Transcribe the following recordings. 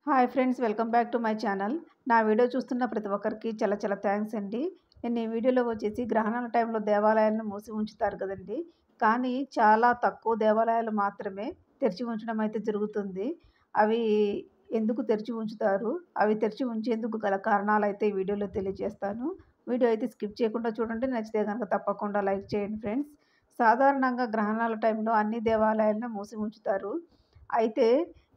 Hi friends, welcome back to my channel. నా video చూస్తున్న ప్రతి ఒక్కరికి చాలా చాలా థ్యాంక్స్ అండి. నేను ఈ వీడియోలో వచ్చేసి గ్రహణాల టైంలో దేవాలయాలను మూసి ఉంచుతారు కదండి. కానీ చాలా తక్కువ దేవాలయాలు మాత్రమే తెరిచి ఉంచడం అయితే జరుగుతుంది. అవి ఎందుకు తెరిచి ఉంచుతారు, అవి తెరిచి ఉంచేందుకు గల కారణాలు అయితే ఈ వీడియోలో తెలియజేస్తాను. వీడియో అయితే స్కిప్ చేయకుండా చూడండి. నచ్చితే కనుక తప్పకుండా లైక్ చేయండి ఫ్రెండ్స్. సాధారణంగా గ్రహణాల టైంలో అన్ని దేవాలయాలను మూసి ఉంచుతారు. అయితే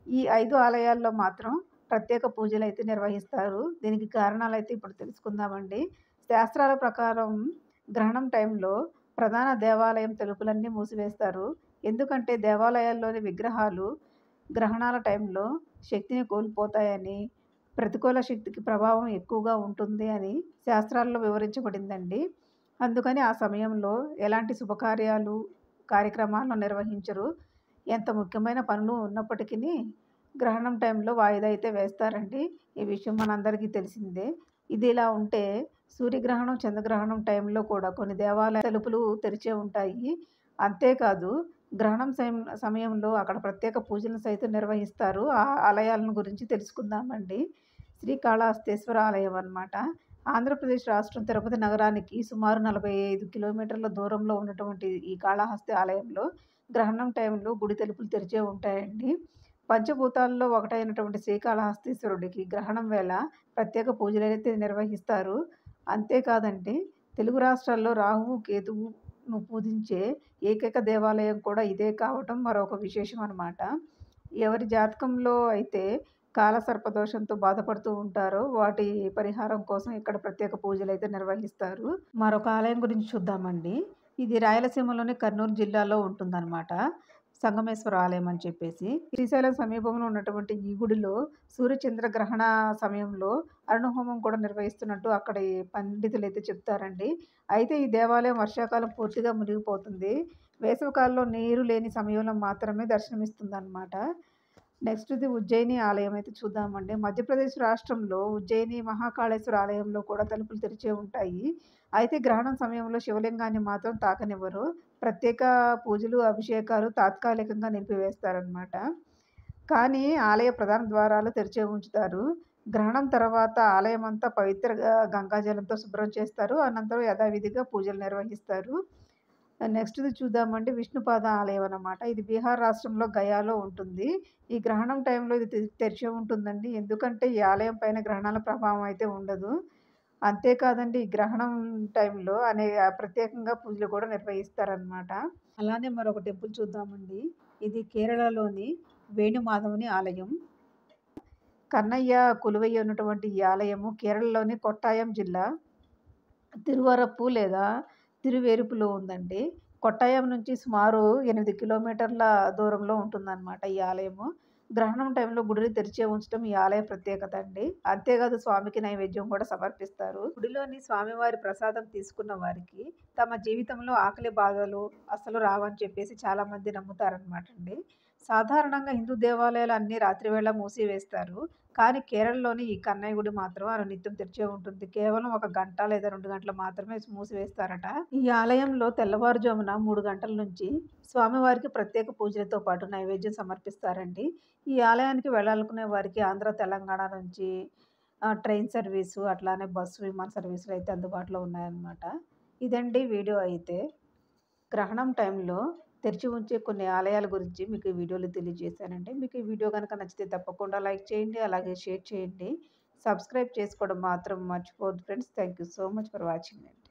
ఈ 5 ఆలయాల్లో మాత్రం ప్రత్యేక పూజలైతే నిర్వహిస్తారు. దీనికి కారణాలైతే ఇప్పుడు తెలుసుకుందామండి. శాస్త్రాల ప్రకారం గ్రహణం టైంలో ప్రధాన దేవాలయం తలుపులన్నీ మూసివేస్తారు. ఎందుకంటే దేవాలయాల్లోని విగ్రహాలు గ్రహణాల టైంలో శక్తిని కోల్పోతాయని, ప్రతికూల శక్తికి ప్రభావం ఎక్కువగా ఉంటుంది అని శాస్త్రాల్లో వివరించబడిందండి. అందుకని ఆ సమయంలో ఎలాంటి శుభకార్యాలు, కార్యక్రమాలను నిర్వహించరు. ఎంత ముఖ్యమైన పనులు ఉన్నప్పటికిని గ్రహణం టైంలో వాయిదా అయితే వేస్తారండి. ఈ విషయం మనందరికీ తెలిసిందే. ఇది ఇలా ఉంటే సూర్యగ్రహణం, చంద్రగ్రహణం టైంలో కూడా కొన్ని దేవాలయ తలుపులు తెరిచే ఉంటాయి. అంతేకాదు గ్రహణం సమయంలో అక్కడ ప్రత్యేక పూజలను సైతం నిర్వహిస్తారు. ఆ ఆలయాలను గురించి తెలుసుకుందామండి. శ్రీకాళహస్తీశ్వర ఆలయం అన్నమాట. ఆంధ్రప్రదేశ్ రాష్ట్రం తిరుపతి నగరానికి సుమారు 45 కిలోమీటర్ల దూరంలో ఉన్నటువంటి ఈ కాళహస్తి ఆలయంలో గ్రహణం టైంలో గుడి తలుపులు తెరిచే ఉంటాయండి. పంచభూతాల్లో ఒకటైనటువంటి శ్రీకాళహస్తీశ్వరుడికి గ్రహణం వేళ ప్రత్యేక పూజలైతే నిర్వహిస్తారు. అంతేకాదండి, తెలుగు రాష్ట్రాల్లో రాహువు, కేతువును పూజించే ఏకైక దేవాలయం కూడా ఇదే కావటం మరొక విశేషం అనమాట. ఎవరి జాతకంలో అయితే కాలసర్పదోషంతో బాధపడుతూ ఉంటారో వాటి పరిహారం కోసం ఇక్కడ ప్రత్యేక పూజలైతే నిర్వహిస్తారు. మరొక ఆలయం గురించి చూద్దామండి. ఇది రాయలసీమలోని కర్నూలు జిల్లాలో ఉంటుందన్నమాట. సంగమేశ్వర ఆలయం అని చెప్పేసి. శ్రీశైలం సమీపంలో ఉన్నటువంటి ఈ గుడిలో సూర్యచంద్ర గ్రహణ సమయంలో అరుణహోమం కూడా నిర్వహిస్తున్నట్టు అక్కడి పండితులైతే చెప్తారండి. అయితే ఈ దేవాలయం వర్షాకాలం పూర్తిగా మునిగిపోతుంది. వేసవికాలంలో నీరు లేని సమయంలో మాత్రమే దర్శనమిస్తుందన్నమాట. నెక్స్ట్‌ది ఉజ్జయిని ఆలయం అయితే చూద్దామండి. మధ్యప్రదేశ్ రాష్ట్రంలో ఉజ్జయిని మహాకాళేశ్వర ఆలయంలో కూడా తలుపులు తెరిచే ఉంటాయి. అయితే గ్రహణం సమయంలో శివలింగాన్ని మాత్రం తాకనివ్వరు. ప్రత్యేక పూజలు, అభిషేకాలు తాత్కాలికంగా నిలిపివేస్తారనమాట. కానీ ఆలయ ప్రధాన ద్వారాలు తెరిచే ఉంచుతారు. గ్రహణం తర్వాత ఆలయమంతా పవిత్ర గంగాజలంతో శుభ్రం చేస్తారు. అనంతరం యథావిధిగా పూజలు నిర్వహిస్తారు. నెక్స్ట్‌ది చూద్దామండి. విష్ణుపాద ఆలయం అన్నమాట. ఇది బీహార్ రాష్ట్రంలో గయాలో ఉంటుంది. ఈ గ్రహణం టైంలో ఇది తెరిచే ఉంటుందండి. ఎందుకంటే ఈ ఆలయం పైన గ్రహణాల ప్రభావం అయితే ఉండదు. అంతేకాదండి, ఈ గ్రహణం టైంలో ప్రత్యేకంగా పూజలు కూడా నిర్వహిస్తారనమాట. అలానే మరొక టెంపుల్ చూద్దామండి. ఇది కేరళలోని వేణుమాధవుని ఆలయం. కన్నయ్య కొలువై ఉన్నటువంటి ఈ ఆలయము కేరళలోని కొట్టాయం జిల్లా తిరువరప్పు లేదా తిరువేరుపులో ఉందండి. కొట్టాయం నుంచి సుమారు 8 కిలోమీటర్ల దూరంలో ఉంటుందన్నమాట ఈ ఆలయము. గ్రహణం టైంలో గుడిని తెరిచే ఉంచడం ఈ ఆలయ ప్రత్యేకత అండి. అంతేకాదు స్వామికి నైవేద్యం కూడా సమర్పిస్తారు. గుడిలోని స్వామివారి ప్రసాదం తీసుకున్న వారికి తమ జీవితంలో ఆకలి బాధలు అస్సలు రావని చెప్పేసి చాలామంది నమ్ముతారనమాట అండి. సాధారణంగా హిందూ దేవాలయాలు అన్నీ రాత్రివేళ మూసివేస్తారు. కానీ కేరళలోని ఈ కన్నయ్య గుడి మాత్రం నిత్యం తెరిచే ఉంటుంది. కేవలం 1 గంట లేదా 2 గంటలు మాత్రమే మూసివేస్తారట. ఈ ఆలయంలో తెల్లవారుజామున 3 గంటల నుంచి స్వామివారికి ప్రత్యేక పూజలతో పాటు నైవేద్యం సమర్పిస్తారండి. ఈ ఆలయానికి వెళ్ళాలనుకునే వారికి ఆంధ్ర, తెలంగాణ నుంచి ట్రైన్ సర్వీసు, అట్లానే బస్సు, విమాన సర్వీసులు అయితే అందుబాటులో ఉన్నాయన్నమాట. ఇదండి వీడియో అయితే. గ్రహణం టైంలో తెరిచి ఉంచే కొన్ని ఆలయాల గురించి మీకు ఈ వీడియోలో తెలియజేశానండి. మీకు ఈ వీడియో గనుక నచ్చితే తప్పకుండా లైక్ చేయండి. అలాగే షేర్ చేయండి. సబ్స్క్రైబ్ చేసుకోవడం మాత్రం మర్చిపోవద్దు friends. Thank you so much for watching అండి.